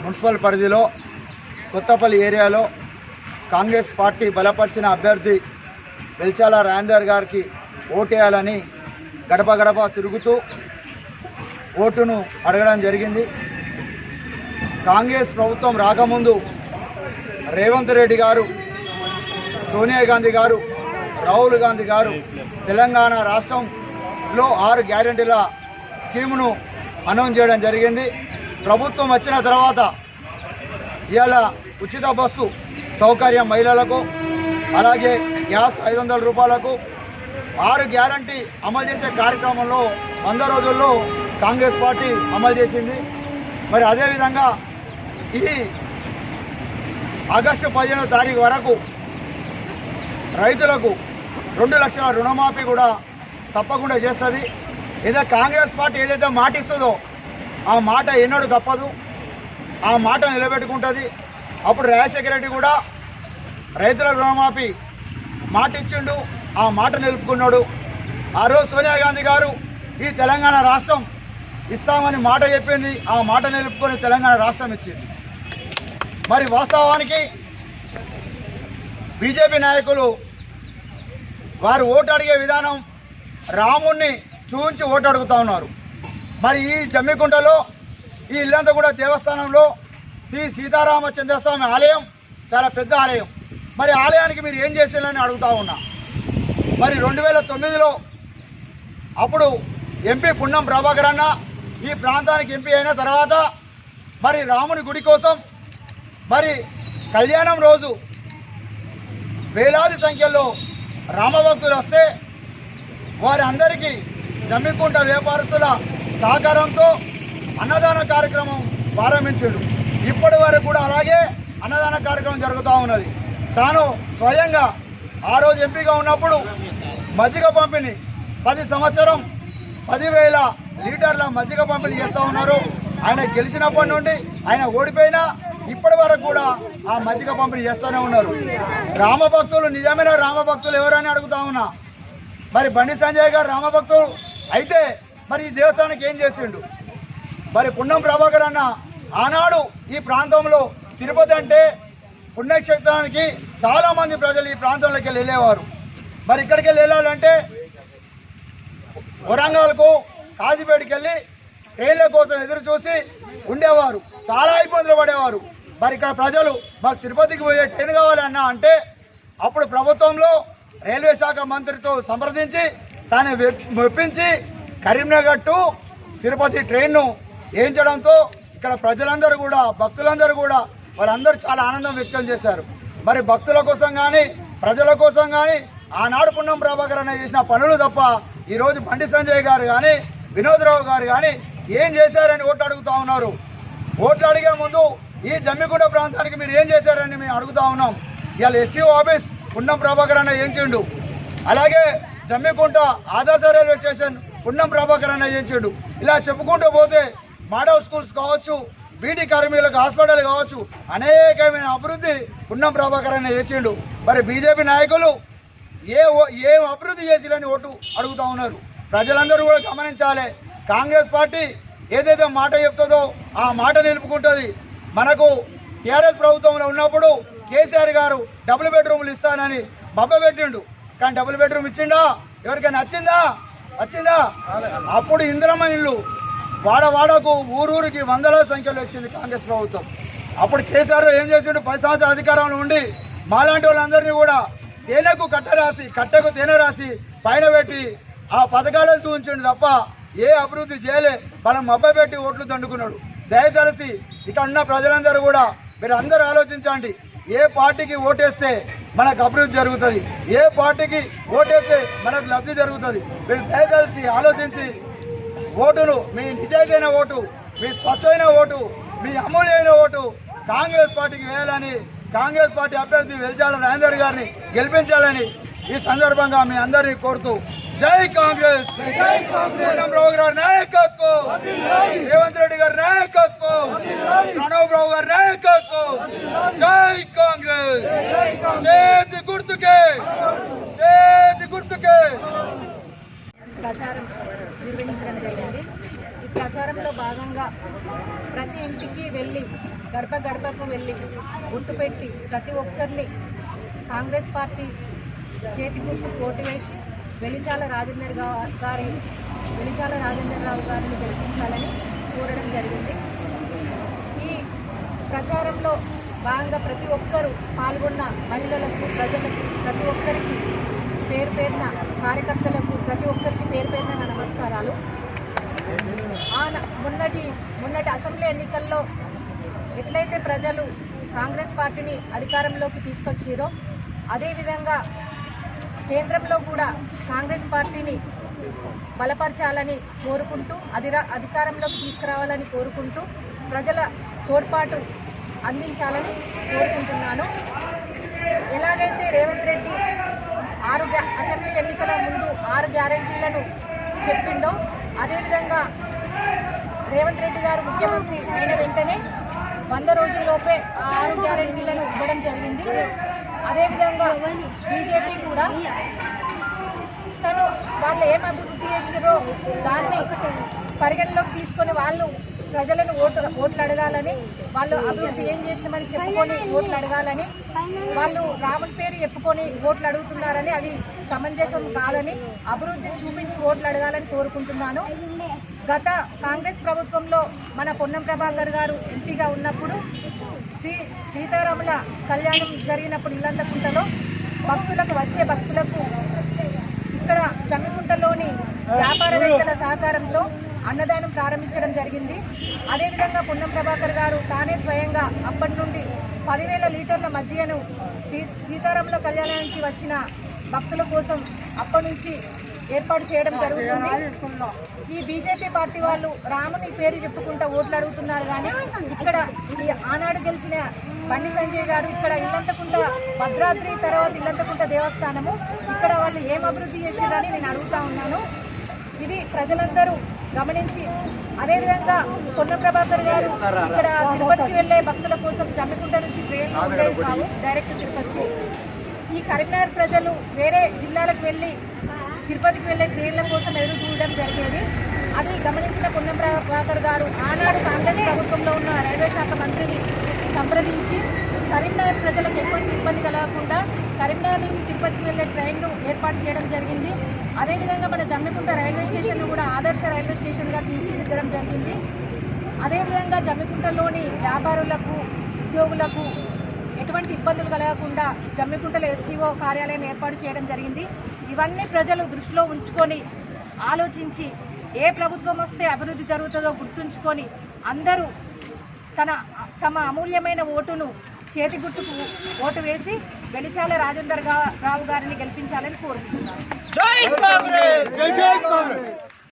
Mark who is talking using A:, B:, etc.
A: Municipal పరిధిలో కొత్తపల్లి ఏరియాలో Congress party బలపరిచిన అభ్యర్థి వెల్చాల రాజేందర్ గారికి ఓటేయాలని గడప గడప తిరుగుతూ ఓటును అడగడం జరిగింది. కాంగ్రెస్ ప్రభుత్వం రాకముందు రేవంత్ రెడ్డి గారు, సోనియా గాంధీ గారు, రాహుల్ గాంధీ గారు తెలంగాణ రాష్ట్రంలో 6 గ్యారెంటీల స్కీమును అనౌన్స్ చేయడం జరిగింది. ప్రభుత్వం వచ్చిన తర్వాత ఇవాళ ఉచిత బస్సు సౌకర్యం మహిళలకు, అలాగే గ్యాస్ 500 రూపాయలకు 6 గ్యారంటీ అమలు చేసే కార్యక్రమంలో 100 రోజుల్లో కాంగ్రెస్ పార్టీ అమలు చేసింది. మరి అదేవిధంగా ఈ ఆగస్టు 15వ తారీఖు వరకు రైతులకు 2 లక్షల రుణమాఫీ కూడా తప్పకుండా చేస్తుంది. ఏదో కాంగ్రెస్ పార్టీ ఏదైతే మాట ఇస్తుందో ఆ మాట ఎన్నడూ తప్పదు, ఆ మాట నిలబెట్టుకుంటుంది. అప్పుడు రాజశేఖర రెడ్డి కూడా రైతుల రుణమాఫీ మాట ఇచ్చిండు, ఆ మాట నిలుపుకున్నాడు. ఆ రోజు సోనియా గాంధీ గారు ఈ తెలంగాణ రాష్ట్రం ఇస్తామని మాట చెప్పింది, ఆ మాట నిలుపుకొని తెలంగాణ రాష్ట్రం ఇచ్చింది. మరి వాస్తవానికి బీజేపీ నాయకులు వారు ఓటు అడిగే విధానం రాముణ్ణి చూపించి ఓటు అడుగుతూ ఉన్నారు. మరి ఈ జమ్మికుంటలో ఈ ఇల్లంతా కూడా దేవస్థానంలో శ్రీ సీతారామచంద్రస్వామి ఆలయం చాలా పెద్ద ఆలయం. మరి ఆలయానికి మీరు ఏం చేసేయాలని అడుగుతూ ఉన్నా. మరి 2009లో అప్పుడు ఎంపీ పున్నం ప్రభాకర్ అన్న ఈ ప్రాంతానికి ఎంపీ అయిన తర్వాత మరి రాముని గుడి కోసం మరి కళ్యాణం రోజు వేలాది సంఖ్యలో రామభక్తులు వస్తే వారి అందరికీ జమ్మికుంట వ్యాపారస్తుల సహకారంతో అన్నదాన కార్యక్రమం ప్రారంభించాడు. ఇప్పటి వరకు కూడా అలాగే అన్నదాన కార్యక్రమం జరుగుతూ ఉన్నది. తాను స్వయంగా ఆ రోజు ఎంపీగా ఉన్నప్పుడు మజ్జిగ పంపిణీ 10 సంవత్సరం 10,000 లీటర్ల మజ్జిగ పంపిణీ చేస్తూ ఉన్నారు. ఆయన గెలిచినప్పటి నుండి ఆయన ఓడిపోయినా ఇప్పటి వరకు కూడా ఆ మజ్జిగ పంపిణీ చేస్తూనే ఉన్నారు. రామభక్తులు నిజమైన రామభక్తులు ఎవరని అడుగుతా ఉన్నా. మరి బండి సంజయ్ గారు రామభక్తులు అయితే మరి ఈ దేవస్థానానికి ఏం చేసిండు? మరి పున్నం ప్రభాకర్ అన్న ఆనాడు ఈ ప్రాంతంలో తిరుపతి అంటే పుణ్యక్షేత్రానికి చాలామంది ప్రజలు ఈ ప్రాంతంలోకి వెళ్ళేవారు. మరి ఇక్కడికి వెళ్ళాలంటే వరంగల్కు కాజీపేటకి వెళ్ళి ట్రైన్ల కోసం ఎదురు చూసి ఉండేవారు, చాలా ఇబ్బందులు పడేవారు. మరి ఇక్కడ ప్రజలు మాకు తిరుపతికి పోయే ట్రైన్ కావాలన్నా అంటే అప్పుడు ప్రభుత్వంలో రైల్వే శాఖ మంత్రితో సంప్రదించి తాను మెప్పించి కరీంనగర్ టు తిరుపతి ట్రైన్ను వేయించడంతో ఇక్కడ ప్రజలందరూ కూడా భక్తులందరూ కూడా వాళ్ళందరూ చాలా ఆనందం వ్యక్తం చేశారు. మరి భక్తుల కోసం కానీ ప్రజల కోసం కానీ ఆనాడు పున్నం ప్రభాకర్ అన్న చేసిన పనులు తప్ప ఈరోజు బండి సంజయ్ గారు కానీ వినోద్రావు గారు కానీ ఏం చేశారని ఓట్లు అడుగుతూ ఉన్నారు. ఓట్లు అడిగే ముందు ఈ జమ్మికుంట ప్రాంతానికి మీరు ఏం చేశారని మేము అడుగుతూ ఉన్నాం. ఇవాళ ఎస్టీఓ ఆఫీస్ పున్నం ప్రభాకర్ అన్న చేయించిండు, అలాగే జమ్మికుంట ఆదర్శ రైల్వే స్టేషన్ పున్నం ప్రభాకర్ అన్న చేయించిండు. ఇలా చెప్పుకుంటూ పోతే మోడల్ స్కూల్స్ కావచ్చు, బీటీ కార్మికులకు హాస్పిటల్ కావచ్చు, అనేకమైన అభివృద్ధి పున్నం ప్రభాకర్ అన్న చేసిండు. మరి బీజేపీ నాయకులు ఏం అభివృద్ధి చేసిరని ఓటు అడుగుతూ ఉన్నారు. ప్రజలందరూ కూడా గమనించాలి. కాంగ్రెస్ పార్టీ ఏదైతే మాట చెప్తుందో ఆ మాట నిలుపుకుంటుంది. మనకు టీఆర్ఎస్ ప్రభుత్వంలో ఉన్నప్పుడు కేసీఆర్ గారు డబుల్ బెడ్రూమ్లు ఇస్తానని బొబ్బ పెట్టిండు, కానీ డబుల్ బెడ్రూమ్ ఇచ్చిండా? ఎవరికైనా వచ్చిందా? అప్పుడు ఇందిరమ్మ ఇల్లు వాడవాడకు ఊరూరికి 100ల సంఖ్యలో వచ్చింది కాంగ్రెస్ ప్రభుత్వం. అప్పుడు కేసీఆర్ ఏం చేసిండు? 10 సంవత్సరాల అధికారంలో ఉండి మాలాంటి వాళ్ళందరినీ కూడా కట్టకు తేనె రాసి పైన పెట్టి ఆ పథకాలను చూపించండు తప్ప ఏ అభివృద్ధి చేయలే. మనం మబ్బై పెట్టి ఓట్లు దండుకున్నాడు. దయతలసి ఇక్కడ ఉన్న ప్రజలందరూ కూడా మీరు అందరూ ఆలోచించండి. ఏ పార్టీకి ఓటేస్తే మనకు అభివృద్ధి జరుగుతుంది, ఏ పార్టీకి ఓటేస్తే మనకు లబ్ధి జరుగుతుంది. మీరు దయతలసి ఆలోచించి ఓటును, మీ నిజాయితీన ఓటు, మీ స్వచ్ఛమైన ఓటు, మీ అమూల్యమైన ఓటు కాంగ్రెస్ పార్టీకి వేయాలని, కాంగ్రెస్ పార్టీ అభ్యర్థి వెల్చాల రాజేందర్ గారిని గెలిపించాలని ఈ సందర్భంగా మీ అందరినీ కోరుతూ జై కాంగ్రెస్, రావు గారి నాయకత్వం, రేవంత్ రెడ్డి గారి నాయకత్వం, ప్రణవ్ రావు గారి నాయకత్వం, జై కాంగ్రెస్, చేతి గుర్తుకే
B: ప్రచారం నిర్వహించడం జరిగింది. ఈ ప్రచారం ప్రచారంలో భాగంగా ప్రతి ఇంటికి వెళ్ళి గడప గడపకు వెళ్ళి గుర్తు పెట్టి ప్రతి ఒక్కరిని కాంగ్రెస్ పార్టీ చేతి గుర్తు పోటీ వేసి వెలిచాల రాజేంద్రరావు గారిని గెలిపించాలని కోరడం జరిగింది. ఈ ప్రచారంలో భాగంగా ప్రతి ఒక్కరూ పాల్గొన్న మహిళలకు, ప్రజలకు, ప్రతి ఒక్కరికి పేరు పేరున, కార్యకర్తలకు ప్రతి ఒక్కరికి పేరు పేరున నా నమస్కారాలు. మొన్నటి అసెంబ్లీ ఎన్నికల్లో ఎట్లయితే ప్రజలు కాంగ్రెస్ పార్టీని అధికారంలోకి తీసుకొచ్చిరో అదేవిధంగా కేంద్రంలో కూడా కాంగ్రెస్ పార్టీని బలపరచాలని కోరుకుంటూ అధికారంలోకి తీసుకురావాలని కోరుకుంటూ ప్రజల తోడ్పాటు అందించాలని కోరుకుంటున్నాను. ఎలాగైతే రేవంత్ రెడ్డి అసెంబ్లీ ఎన్నికల ముందు 6 గ్యారెంటీలను చెప్పిండో అదేవిధంగా రేవంత్ రెడ్డి గారు ముఖ్యమంత్రి అయిన వెంటనే 100 రోజుల్లోపే ఆ 6 గ్యారెంటీలను ఇవ్వడం జరిగింది. అదేవిధంగా బీజేపీ కూడా వాళ్ళు ఏం అభివృద్ధి చేసిరో దాన్ని పరిగణలోకి తీసుకొని వాళ్ళు ప్రజలను ఓట్లు అడగాలని, వాళ్ళు అభివృద్ధి ఏం చేసినామని చెప్పుకొని ఓట్లు అడగాలని, వాళ్ళు రాముని పేరు చెప్పుకొని ఓట్లు అడుగుతున్నారని అది సమంజసం కాదని అభివృద్ధిని చూపించి ఓట్లు అడగాలని కోరుకుంటున్నాను. గత కాంగ్రెస్ ప్రభుత్వంలో మన పొన్నం ప్రభాకర్ గారు ఎంపీగా ఉన్నప్పుడు సీతారాముల కళ్యాణం జరిగినప్పుడు ఇల్లంతకుంటలో వచ్చే భక్తులకు ఇక్కడ జమ్మికుంటలోని వ్యాపారవేత్తల సహకారంతో అన్నదానం ప్రారంభించడం జరిగింది. అదేవిధంగా పొన్నం ప్రభాకర్ గారు తానే స్వయంగా అప్పటి నుండి 10,000 లీటర్ల మజ్జిగను సీతారాముల కళ్యాణానికి వచ్చిన భక్తుల కోసం అప్పటి నుంచి ఏర్పాటు చేయడం జరుగుతుంది. ఈ బీజేపీ పార్టీ వాళ్ళు రాముని పేరు చెప్పుకుంటూ ఓట్లు అడుగుతున్నారు కానీ ఇక్కడ ఆనాడు గెలిచిన బండి సంజయ్ గారు ఇక్కడ ఇల్లంతకుంట భద్రాద్రి తర్వాత ఇల్లంతకుంట దేవస్థానము ఇక్కడ వాళ్ళు ఏం అభివృద్ధి చేశారని నేను అడుగుతా ఉన్నాను. ఇది ప్రజలందరూ గమనించి అదేవిధంగా పొన్నం ప్రభాకర్ గారు ఇక్కడ తిరుపతికి వెళ్ళే భక్తుల కోసం జమ్మికుంట నుంచి ట్రైన్లు ఉండేవి కావు, డైరెక్ట్ తిరుపతికి. ఈ కరీంనగర్ ప్రజలు వేరే జిల్లాలకు వెళ్ళి తిరుపతికి వెళ్ళే ట్రైన్ల కోసం ఎదురు చూడడం జరిగేది. అది గమనించిన పొన్నం ప్రభాకర్ గారు ఆనాడు కాంగ్రెస్ ప్రభుత్వంలో ఉన్న రైల్వే శాఖ మంత్రిని సంప్రదించి కరీంనగర్ ప్రజలకు ఎటువంటి ఇబ్బంది కలగకుండా కరీంనగర్ నుంచి తిరుపతికి వెళ్ళే ట్రైన్ను ఏర్పాటు చేయడం జరిగింది. అదేవిధంగా మన జమ్మికుంట రైల్వే స్టేషన్ను కూడా ఆదర్శ రైల్వే స్టేషన్గా తీర్చిదిద్దడం జరిగింది. అదేవిధంగా జమ్మికుంటలోని వ్యాపారులకు, ఉద్యోగులకు ఎటువంటి ఇబ్బందులు కలగకుండా జమ్మికుంటలో ఎస్టీఓ కార్యాలయం ఏర్పాటు చేయడం జరిగింది. ఇవన్నీ ప్రజలు దృష్టిలో ఉంచుకొని ఆలోచించి ఏ ప్రభుత్వం వస్తే అభివృద్ధి జరుగుతుందో గుర్తుంచుకొని అందరూ తమ అమూల్యమైన ఓటును చేతి గుర్తుకు ఓటు వేసి వెలిచాల రాజేంద్రరావు గారిని గెలిపించాలని కోరుకుంటున్నాను.